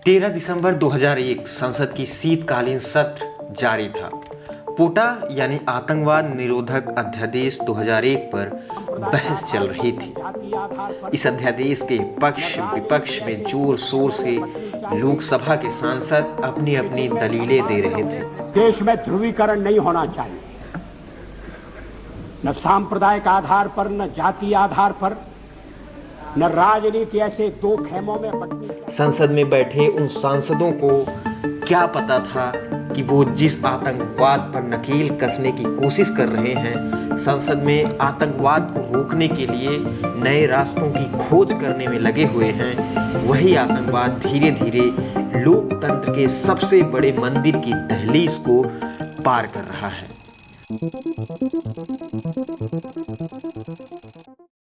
13 दिसंबर 2001 संसद की शीतकालीन सत्र जारी था। पोटा यानी आतंकवाद निरोधक अध्यादेश 2001 पर बहस चल रही थी। इस अध्यादेश के पक्ष विपक्ष में जोर शोर से लोकसभा के सांसद अपनी अपनी दलीलें दे रहे थे। देश में ध्रुवीकरण नहीं होना चाहिए, न सांप्रदायिक आधार पर, न जातीय आधार पर, न राजनीति ऐसे दो खेमों में बंटनी। संसद में बैठे उन सांसदों को क्या पता था कि वो जिस आतंकवाद पर नकेल कसने की कोशिश कर रहे हैं, संसद में आतंकवाद को रोकने के लिए नए रास्तों की खोज करने में लगे हुए हैं, वही आतंकवाद धीरे धीरे लोकतंत्र के सबसे बड़े मंदिर की दहलीज को पार कर रहा है।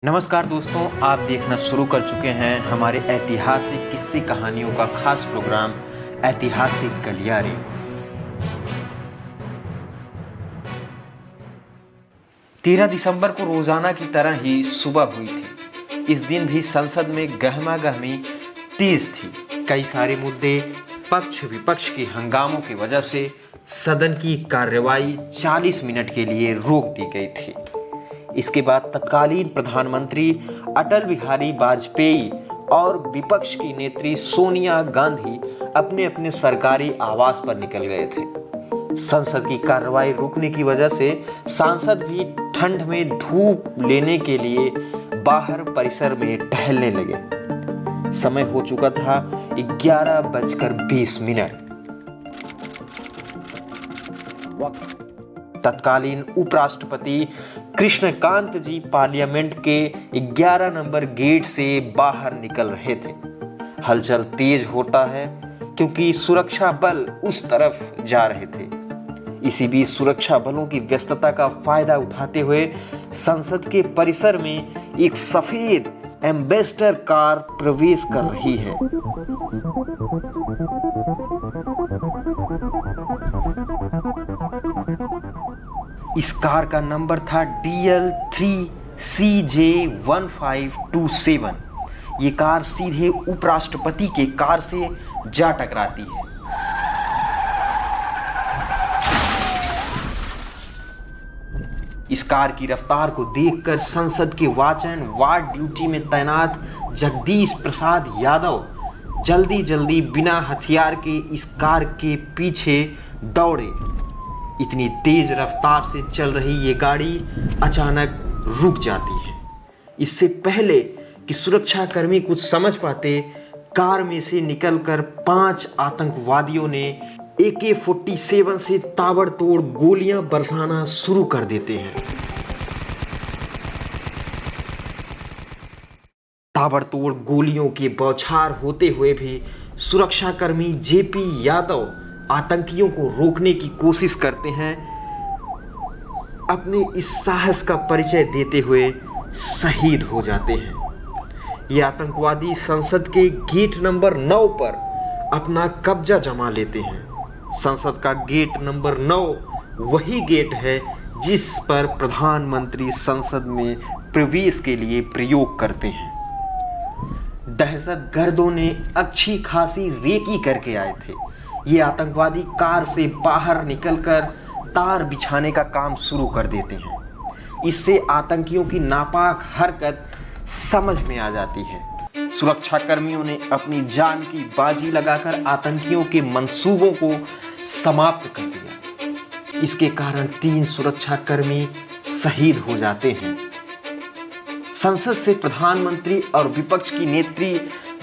नमस्कार दोस्तों, आप देखना शुरू कर चुके हैं हमारे ऐतिहासिक किस्से कहानियों का खास प्रोग्राम ऐतिहासिक गलियारे। तेरह दिसंबर को रोजाना की तरह ही सुबह हुई थी। इस दिन भी संसद में गहमा गहमी तेज थी। कई सारे मुद्दे पक्ष विपक्ष के हंगामों की वजह से सदन की कार्यवाही 40 मिनट के लिए रोक दी गई थी। इसके बाद तत्कालीन प्रधानमंत्री अटल बिहारी वाजपेयी और विपक्ष की नेत्री सोनिया गांधी अपने अपने सरकारी आवास पर निकल गए थे। संसद की कार्रवाई रुकने की वजह से सांसद भी ठंड में धूप लेने के लिए बाहर परिसर में टहलने लगे। समय हो चुका था 11:20। तत्कालीन उपराष्ट्रपति कृष्णकांत जी पार्लियामेंट के 11 नंबर गेट से बाहर निकल रहे थे। हलचल तेज होता है क्योंकि सुरक्षा बल उस तरफ जा रहे थे। इसी बीच सुरक्षा बलों की व्यस्तता का फायदा उठाते हुए संसद के परिसर में एक सफेद एम्बेसडर कार प्रवेश कर रही है। इस कार का नंबर था DL3CJ1527। ये कार सीधे उपराष्ट्रपति के कार से जा टकराती है। इस कार की रफ्तार को देखकर संसद के वाचन वार्ड ड्यूटी में तैनात जगदीश प्रसाद यादव जल्दी जल्दी बिना हथियार के इस कार के पीछे दौड़े। इतनी तेज रफ्तार से चल रही ये गाड़ी अचानक रुक जाती है। इससे पहले कि सुरक्षाकर्मी कुछ समझ पाते, कार में से निकलकर 5 आतंकवादियों ने AK-47 से ताबड़तोड़ गोलियां बरसाना शुरू कर देते हैं। ताबड़तोड़ गोलियों के बौछार होते हुए भी सुरक्षाकर्मी JP यादव आतंकियों को रोकने की कोशिश करते हैं। अपने इस साहस का परिचय देते हुए शहीद हो जाते हैं। ये आतंकवादी संसद के गेट नंबर 9 पर अपना कब्जा जमा लेते हैं। संसद का गेट नंबर 9 वही गेट है जिस पर प्रधानमंत्री संसद में प्रवेश के लिए प्रयोग करते हैं। दहशतगर्दों ने अच्छी खासी रेकी करके आए थे। ये आतंकवादी कार से बाहर निकलकर तार बिछाने का काम शुरू कर देते हैं। इससे आतंकियों की नापाक हरकत समझ में आ जाती है। सुरक्षाकर्मियों ने अपनी जान की बाजी लगाकर आतंकियों के मंसूबों को समाप्त कर दिया। इसके कारण 3 सुरक्षाकर्मी शहीद हो जाते हैं। संसद से प्रधानमंत्री और विपक्ष की नेत्री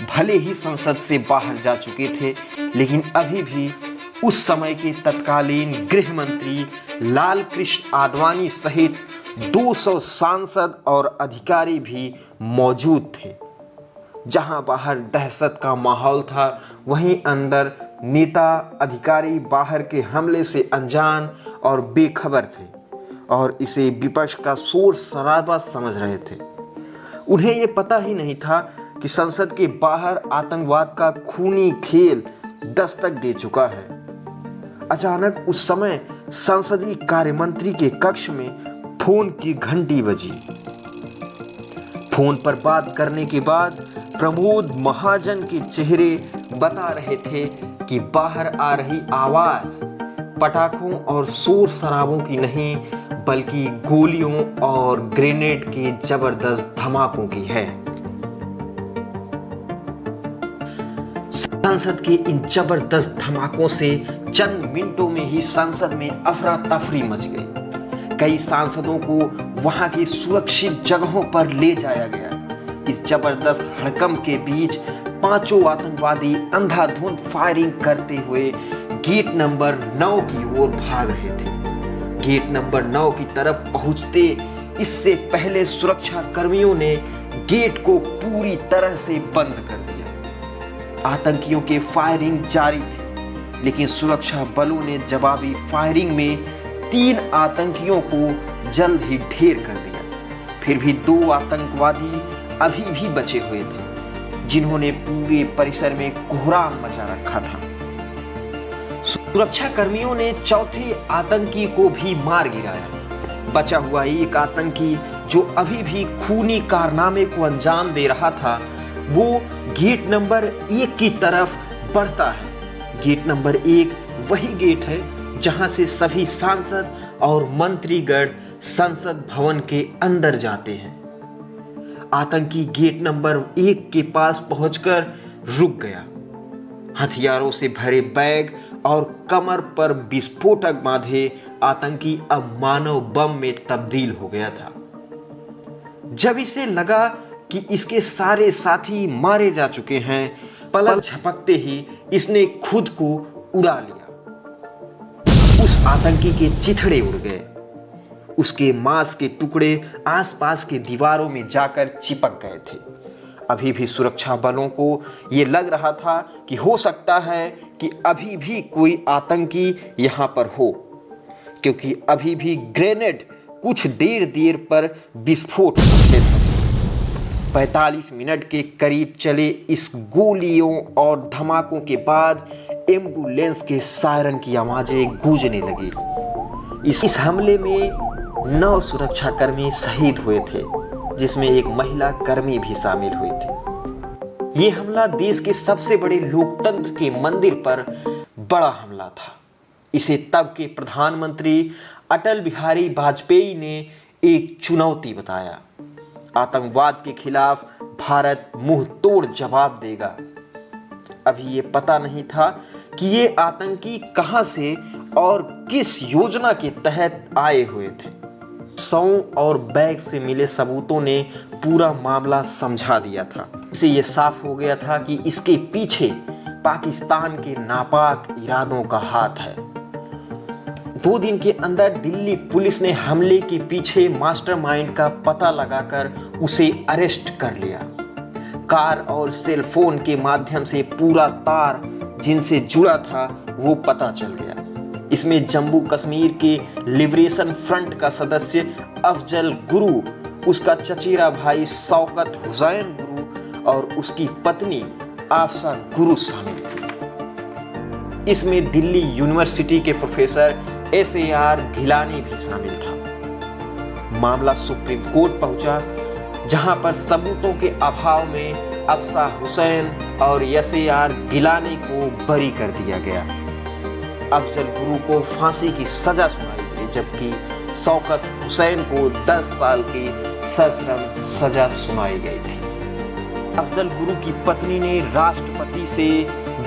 भले ही संसद से बाहर जा चुके थे, लेकिन अभी भी उस समय के तत्कालीन गृह मंत्री लाल कृष्ण आडवाणी सहित 200 सांसद और अधिकारी भी मौजूद थे। जहां बाहर दहशत का माहौल था, वहीं अंदर नेता अधिकारी बाहर के हमले से अनजान और बेखबर थे और इसे विपक्ष का शोर शराबा समझ रहे थे। उन्हें यह पता ही नहीं था कि संसद के बाहर आतंकवाद का खूनी खेल दस्तक दे चुका है। अचानक उस समय संसदीय कार्यमंत्री के कक्ष में फोन की घंटी बजी। फोन पर बात करने के बाद प्रमोद महाजन के चेहरे बता रहे थे कि बाहर आ रही आवाज पटाखों और शोर शराबों की नहीं, बल्कि गोलियों और ग्रेनेड के जबरदस्त धमाकों की है। संसद के इन जबरदस्त धमाकों से चंद मिनटों में ही संसद में अफरा तफरी मच गई। कई सांसदों को वहां की सुरक्षित जगहों पर ले जाया गया। इस जबरदस्त हड़कंप के बीच पांचों आतंकवादी अंधाधुंध फायरिंग करते हुए गेट नंबर 9 की ओर भाग रहे थे। गेट नंबर 9 की तरफ पहुंचते इससे पहले सुरक्षा कर्मियों ने गेट को पूरी तरह से बंद कर दिया। आतंकियों के फायरिंग जारी थी, लेकिन सुरक्षा बलों ने जवाबी फायरिंग में 3 आतंकियों को जल्द ही ढेर कर दिया। फिर भी 2 आतंकवादी अभी भी बचे हुए थे, जिन्होंने पूरे परिसर में कोहराम मचा रखा था। सुरक्षा कर्मियों ने चौथे आतंकी को भी मार गिराया। बचा हुआ एक आतंकी जो अभी भी खूनी कारनामे को अंजाम दे रहा था, वो गेट नंबर 1 की तरफ बढ़ता है। गेट नंबर 1 वही गेट है जहां से सभी सांसद और मंत्रीगण संसद भवन के अंदर जाते हैं। आतंकी गेट नंबर 1 के पास पहुंचकर रुक गया। हथियारों से भरे बैग और कमर पर विस्फोटक बांधे आतंकी अब मानव बम में तब्दील हो गया था। जब इसे लगा कि इसके सारे साथी मारे जा चुके हैं, पलक झपकते ही इसने खुद को उड़ा लिया। उस आतंकी के चिथड़े उड़ गए। उसके मांस के टुकड़े आसपास के दीवारों में जाकर चिपक गए थे। अभी भी सुरक्षा बलों को यह लग रहा था कि हो सकता है कि अभी भी कोई आतंकी यहां पर हो, क्योंकि अभी भी ग्रेनेड कुछ देर पर विस्फोट होते थे। 45 मिनट के करीब चले इस गोलियों और धमाकों के बाद एम्बुलेंस के सायरन की आवाजें गूंजने लगी। इस हमले में 9 सुरक्षाकर्मी शहीद हुए थे, जिसमें एक महिला कर्मी भी शामिल हुई थी। ये हमला देश के सबसे बड़े लोकतंत्र के मंदिर पर बड़ा हमला था। इसे तब के प्रधानमंत्री अटल बिहारी वाजपेयी ने एक चुनौती बताया। आतंकवाद के खिलाफ भारत मुंह तोड़ जवाब देगा। अभी ये पता नहीं था कि ये आतंकी कहां से और किस योजना के तहत आए हुए थे। सौ और बैग से मिले सबूतों ने पूरा मामला समझा दिया था। इससे ये साफ हो गया था कि इसके पीछे पाकिस्तान के नापाक इरादों का हाथ है। 2 दिन के अंदर दिल्ली पुलिस ने हमले के पीछे मास्टरमाइंड का पता लगाकर उसे अरेस्ट कर लिया। कार और सेल फोन के माध्यम से पूरा तार जिनसे जुड़ा था वो पता चल गया। इसमें जम्मू कश्मीर के लिबरेशन फ्रंट का सदस्य अफजल गुरु, उसका चचेरा भाई शौकत हुसैन गुरु और उसकी पत्नी आफसा गुरु शामिल थे। इसमें दिल्ली यूनिवर्सिटी के प्रोफेसर SAR घिलानी भी शामिल था। मामला सुप्रीम कोर्ट पहुंचा, जहां पर सबूतों के अभाव में अफसा हुसैन और SAR गिलानी को बरी कर दिया गया। अफजल गुरु को फांसी की सजा सुनाई गई, जबकि शौकत हुसैन को 10 साल की सश्रम सजा सुनाई गई थी। अफजल गुरु की पत्नी ने राष्ट्रपति से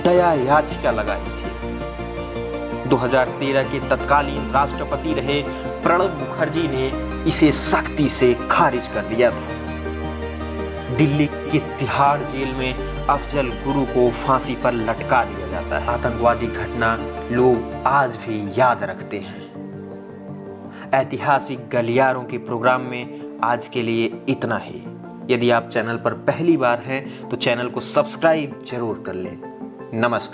दया याचिका लगाई थी। 2013 के तत्कालीन राष्ट्रपति रहे प्रणब मुखर्जी ने इसे सख्ती से खारिज कर दिया था। दिल्ली के तिहाड़ जेल में अफजल गुरु को फांसी पर लटका दिया जाता है। आतंकवादी घटना लोग आज भी याद रखते हैं। ऐतिहासिक गलियारों के प्रोग्राम में आज के लिए इतना ही। यदि आप चैनल पर पहली बार हैं तो चैनल को सब्सक्राइब जरूर कर लें। नमस्कार।